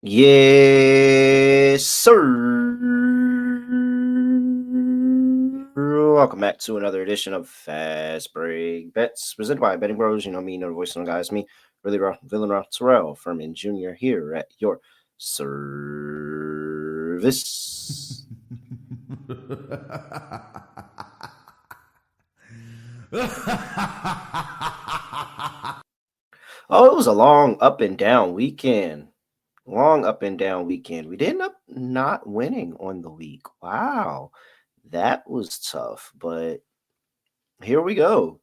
Yes, sir. Welcome back to another edition of Fast Break Bets, presented by Betting Bros. You know me, you know the voice of the guys, me, really raw, villain raw, Terrell Furman Jr. here at your service. Oh, it was a long up and down weekend. Long up and down weekend. We did end up not winning on the week. Wow. That was tough, but here we go.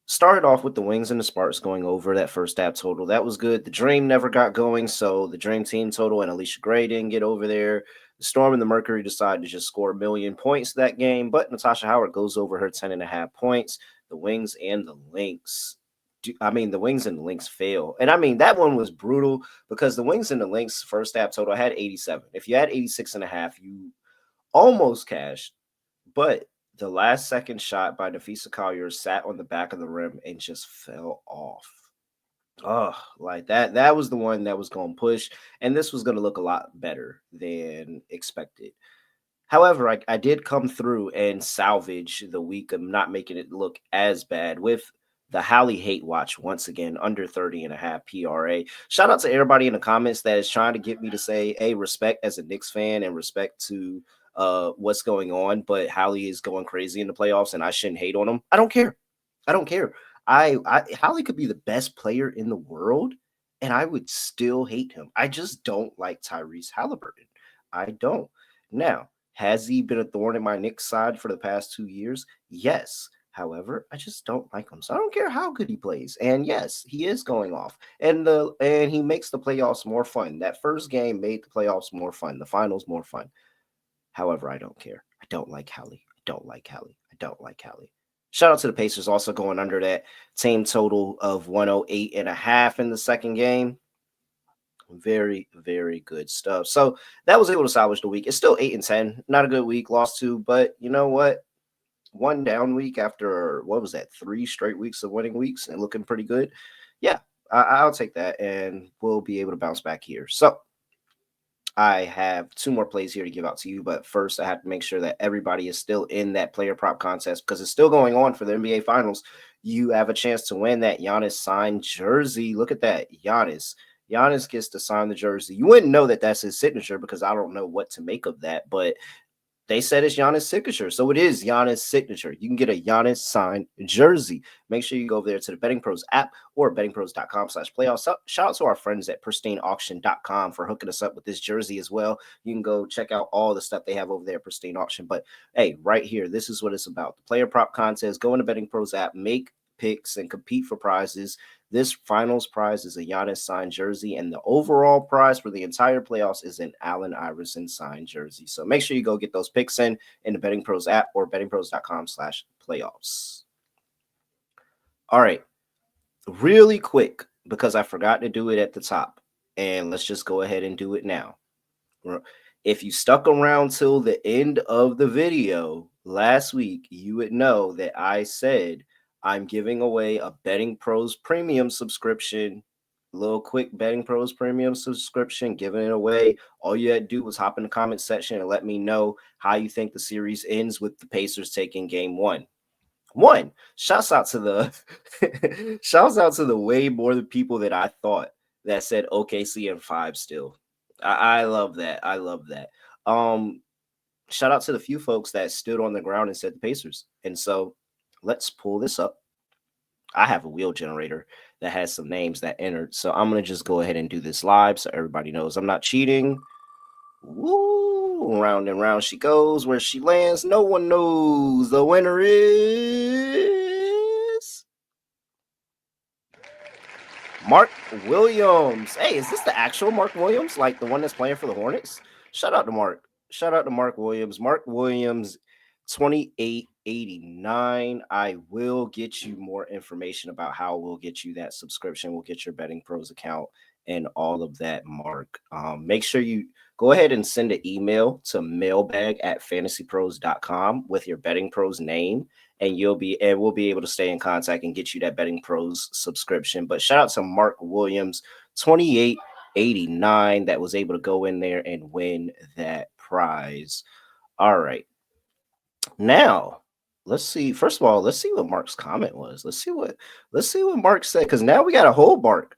Started off with the Wings and the Sparks going over that first half total. That was good. The Dream never got going, so the Dream team total and Alicia Gray didn't get over there. The Storm and the Mercury decided to just score a million points that game, but Natasha Howard goes over her 10.5 points. The Wings and the Lynx. The Wings and the Lynx fail. And I mean, that one was brutal because the Wings and the Lynx first half total had 87. If you had 86.5, you almost cashed, but the last second shot by Nafisa Collier sat on the back of the rim and just fell off. Oh, like that was the one that was going to push, and this was going to look a lot better than expected. However, I did come through and salvage the week of not making it look as bad with the Hali Hate Watch once again, under 30.5 PRA. Shout out to everybody in the comments that is trying to get me to say, hey, respect as a Knicks fan and respect to what's going on, but Hali is going crazy in the playoffs and I shouldn't hate on him. I don't care. I don't care. Hali could be the best player in the world and I would still hate him. I just don't like Tyrese Halliburton. I don't. Now, has he been a thorn in my Knicks side for the past 2 years? Yes. However, I just don't like him. So I don't care how good he plays. And yes, he is going off. And he makes the playoffs more fun. That first game made the playoffs more fun, the finals more fun. However, I don't care. I don't like Hali. I don't like Hali. I don't like Hali. Shout out to the Pacers also going under that team total of 108.5 in the second game. Very, very good stuff. So that was able to salvage the week. It's still 8-10. Not a good week, lost two, but you know what? One down week after what was that? 3 straight weeks of winning weeks and looking pretty good. Yeah, I'll take that, and we'll be able to bounce back here. So I have two more plays here to give out to you, but first I have to make sure that everybody is still in that player prop contest because it's still going on for the NBA Finals. You have a chance to win that Giannis signed jersey. Look at that, Giannis. Giannis gets to sign the jersey. You wouldn't know that that's his signature because I don't know what to make of that, but they said it's Giannis' signature. So it is Giannis' signature. You can get a Giannis signed jersey. Make sure you go over there to the Betting Pros app or bettingpros.com/playoffs. Shout out to our friends at pristineauction.com for hooking us up with this jersey as well. You can go check out all the stuff they have over there at Pristine Auction. But hey, right here, this is what it's about. The player prop contest. Go in the Betting Pros app, make picks, and compete for prizes. This finals prize is a Giannis signed jersey, and the overall prize for the entire playoffs is an Allen Iverson signed jersey. So make sure you go get those picks in the Betting Pros app or bettingpros.com/playoffs. All right, really quick, because I forgot to do it at the top, and let's just go ahead and do it now. If you stuck around till the end of the video last week, you would know that I said I'm giving away a Betting Pros Premium subscription. Little quick Betting Pros Premium subscription, giving it away. All you had to do was hop in the comment section and let me know how you think the series ends with the Pacers taking game one. Shouts out to the shouts out to the way more the people that I thought that said OKC and 5 still. I love that. I love that. Shout out to the few folks that stood on the ground and said the Pacers. And so let's pull this up. I have a wheel generator that has some names that entered. So I'm going to just go ahead and do this live so everybody knows I'm not cheating. Woo! Round and round she goes. Where she lands, no one knows. The winner is Mark Williams. Hey, is this the actual Mark Williams? Like the one that's playing for the Hornets? Shout out to Mark. Shout out to Mark Williams. Mark Williams, 28.89. I will get you more information about how we'll get you that subscription. We'll get your Betting Pros account and all of that, Mark. Make sure you go ahead and send an email to mailbag@fantasypros.com with your Betting Pros name, and we'll be able to stay in contact and get you that Betting Pros subscription. But shout out to Mark Williams, 89 that was able to go in there and win that prize. All right. Now, let's see. First of all, let's see what Mark's comment was. Let's see what Mark said, because now we got a whole Mark.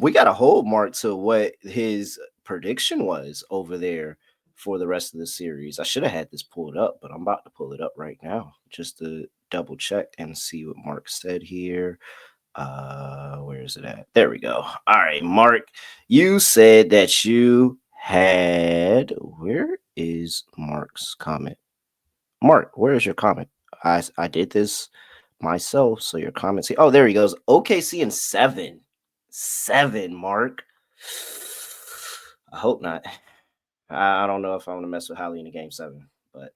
We got a whole Mark to what his prediction was over there for the rest of the series. I should have had this pulled up, but I'm about to pull it up right now just to double check and see what Mark said here. Where is it at? There we go. All right, Mark, you said that you had, where is Mark's comment? Mark, where is your comment? I did this myself, so your comments. Oh, there he goes. OKC in 7. 7, Mark. I hope not. I don't know if I'm gonna mess with Hali in the game 7, but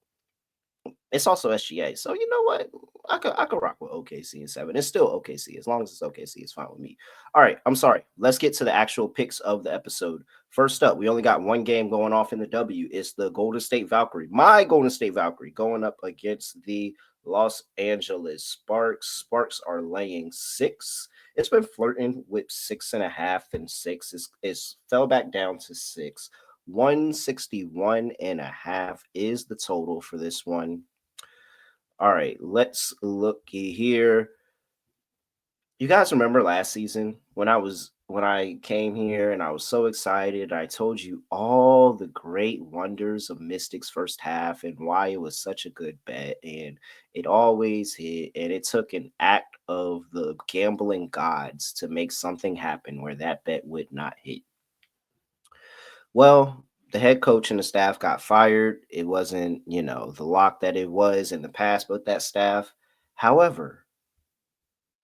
it's also SGA. So you know what? I could rock with OKC in 7. It's still OKC. As long as it's OKC, it's fine with me. All right. I'm sorry. Let's get to the actual picks of the episode. First up, we only got one game going off in the W. It's the Golden State Valkyrie. My Golden State Valkyrie going up against the Los Angeles Sparks. Sparks are laying 6. It's been flirting with 6.5 and 6. It's fell back down to 6. 161.5 is the total for this one. All right, let's look here. You guys remember last season when I came here and I was so excited. I told you all the great wonders of Mystics first half and why it was such a good bet, and it always hit, and it took an act of the gambling gods to make something happen where that bet would not hit. Well, the head coach and the staff got fired. It wasn't, the lock that it was in the past with that staff. However,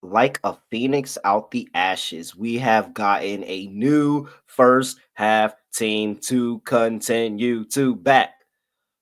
like a phoenix out the ashes, we have gotten a new first half team to continue to back.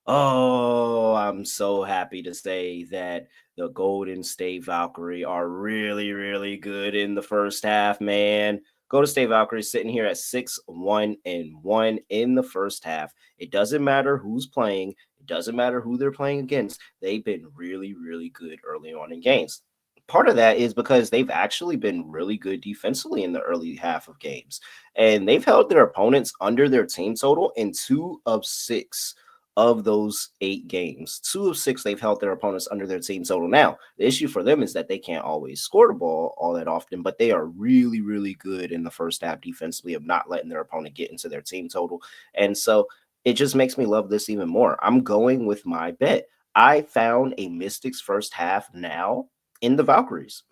Oh, I'm so happy to say that the Golden State Valkyrie are really, really good in the first half, man. Golden State Valkyrie sitting here at 6-1-1 in the first half. It doesn't matter who's playing. It doesn't matter who they're playing against. They've been really, really good early on in games. Part of that is because they've actually been really good defensively in the early half of games. And they've held their opponents under their team total in 2 of 6 of those 8 games. 2 of 6, they've held their opponents under their team total. Now, the issue for them is that they can't always score the ball all that often, but they are really, really good in the first half defensively of not letting their opponent get into their team total. And so it just makes me love this even more. I'm going with my bet. I found a Mystics first half now in the Valkyries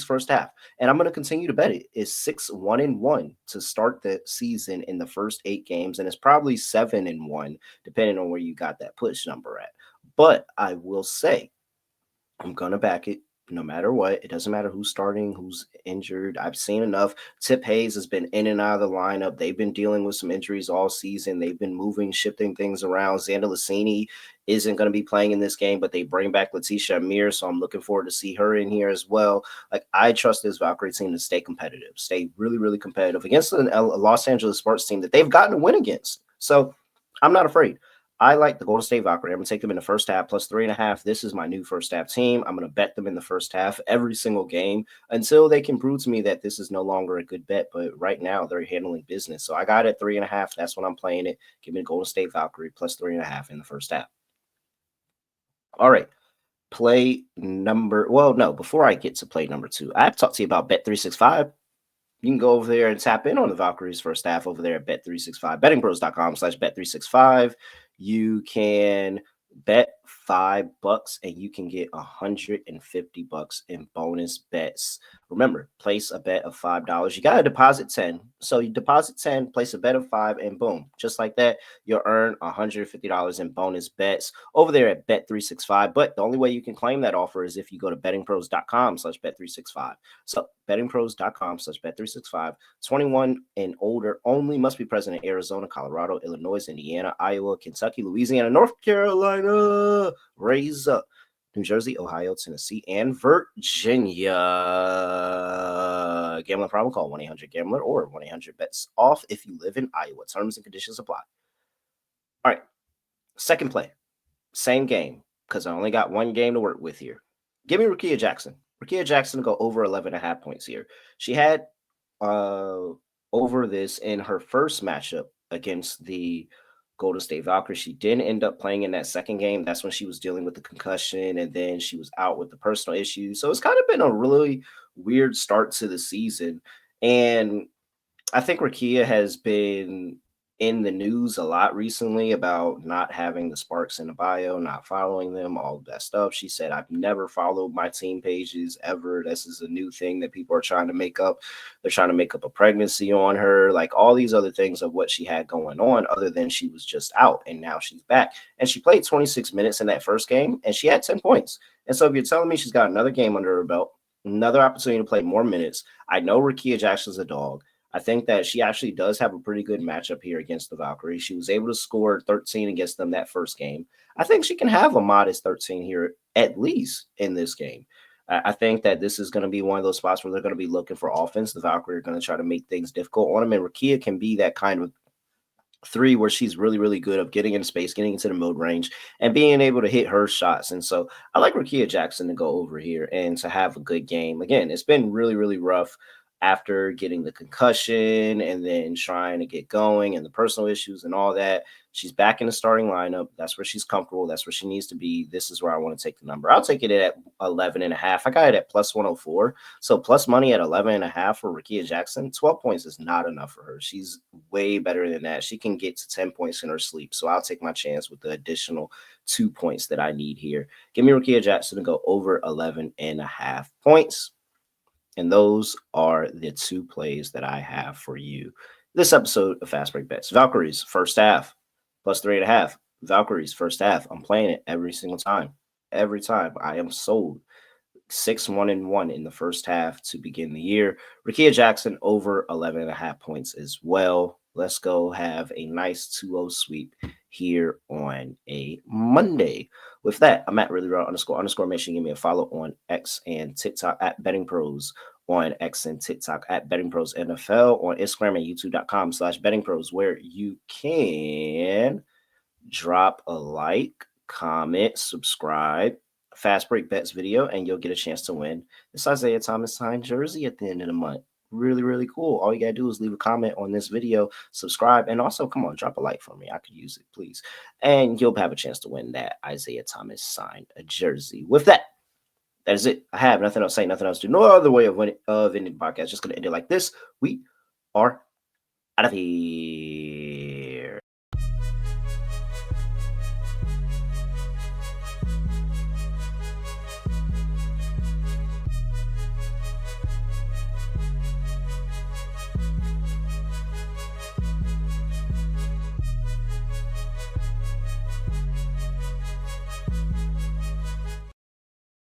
first half. And I'm going to continue to bet it. It's 6-1-1 to start the season in the first 8 games. And it's probably 7-1, depending on where you got that push number at. But I will say, I'm going to back it no matter what. It doesn't matter who's starting, who's injured. I've seen enough. Tip Hayes has been in and out of the lineup. They've been dealing with some injuries all season. They've been moving, shifting things around. Xander Lassini isn't going to be playing in this game, but they bring back Letitia Amir, so I'm looking forward to see her in here as well. Like, I trust this Valkyrie team to stay competitive, stay really, really competitive against the Los Angeles Sparks team that they've gotten a win against. So I'm not afraid. I like the Golden State Valkyrie. I'm going to take them in the first half plus 3.5. This is my new first half team. I'm going to bet them in the first half every single game until they can prove to me that this is no longer a good bet. But right now, they're handling business. So I got it at 3.5. That's when I'm playing it. Give me the Golden State Valkyrie plus 3.5 in the first half. All right. Before I get to play number 2, I have to talk to you about Bet365. You can go over there and tap in on the Valkyries first half over there at Bet365, bettingpros.com/bet365. You can bet $5 and you can get $150 in bonus bets. Remember, place a bet of $5. You got to deposit 10. So you deposit 10, place a bet of 5, and boom, just like that, you'll earn $150 in bonus bets over there at Bet365. But the only way you can claim that offer is if you go to bettingpros.com/bet365. So bettingpros.com/bet365. 21 and older only, must be present in Arizona, Colorado, Illinois, Indiana, Iowa, Kentucky, Louisiana, North Carolina, raise up, New Jersey, Ohio, Tennessee, and Virginia. Gambling problem? Call 1-800-GAMBLER or 1-800-BETS-OFF if you live in Iowa. Terms and conditions apply. All right, second play. Same game, because I only got one game to work with here. Give me Rickea Jackson. Rickea Jackson to go over 11.5 points here. She had over this in her first matchup against the Golden State Valkyries. She didn't end up playing in that second game. That's when she was dealing with the concussion, and then she was out with the personal issues. So it's kind of been a really weird start to the season. And I think Rickea has been in the news a lot recently about not having the Sparks in the bio, not following them, all of that stuff. She said, I've never followed my team pages ever. This is a new thing that people are trying to make up. They're trying to make up a pregnancy on her, like all these other things of what she had going on, other than she was just out and now she's back. And she played 26 minutes in that first game and she had 10 points. And so if you're telling me she's got another game under her belt, another opportunity to play more minutes, I know Rickea Jackson's a dog. I think that she actually does have a pretty good matchup here against the Valkyries. She was able to score 13 against them that first game. I think she can have a modest 13 here, at least in this game. I think that this is going to be one of those spots where they're going to be looking for offense. The Valkyries are going to try to make things difficult on them, and Rickea can be that kind of three where she's really, really good of getting into space, getting into the mid range, and being able to hit her shots. And so I like Rickea Jackson to go over here and to have a good game. Again, it's been really, really rough after getting the concussion and then trying to get going and the personal issues and all that. She's back in the starting lineup. That's where she's comfortable. That's where she needs to be. This is where I want to take the number. I'll take it at 11.5. I got it at plus 104. So plus money at 11.5 for Rickea Jackson. 12 points is not enough for her. She's way better than that. She can get to 10 points in her sleep. So I'll take my chance with the additional 2 points that I need here. Give me Rickea Jackson to go over 11.5 points. And those are the two plays that I have for you. This episode of Fast Break Bets. Valkyries, first half, plus 3.5. Valkyries, first half. I'm playing it every single time. Every time. I am sold. 6-1-1 in the first half to begin the year. Rickea Jackson over 11.5 points as well. Let's go have a nice 2-0 sweep here on a Monday. With that, I'm at ___. Make sure you give me a follow on X and TikTok at BettingPros, on X and TikTok at BettingPros NFL, on Instagram and YouTube.com/BettingPros, where you can drop a like, comment, subscribe, Fast Break Bets video, and you'll get a chance to win this Isaiah Thomas signed jersey at the end of the month. Really, really cool. All you got to do is leave a comment on this video, subscribe, and also, come on, drop a like for me. I could use it, please. And you'll have a chance to win that Isaiah Thomas signed a jersey. With that, that is it. I have nothing else to say, nothing else to do. No other way of ending the podcast. Just going to end it like this. We are out of here.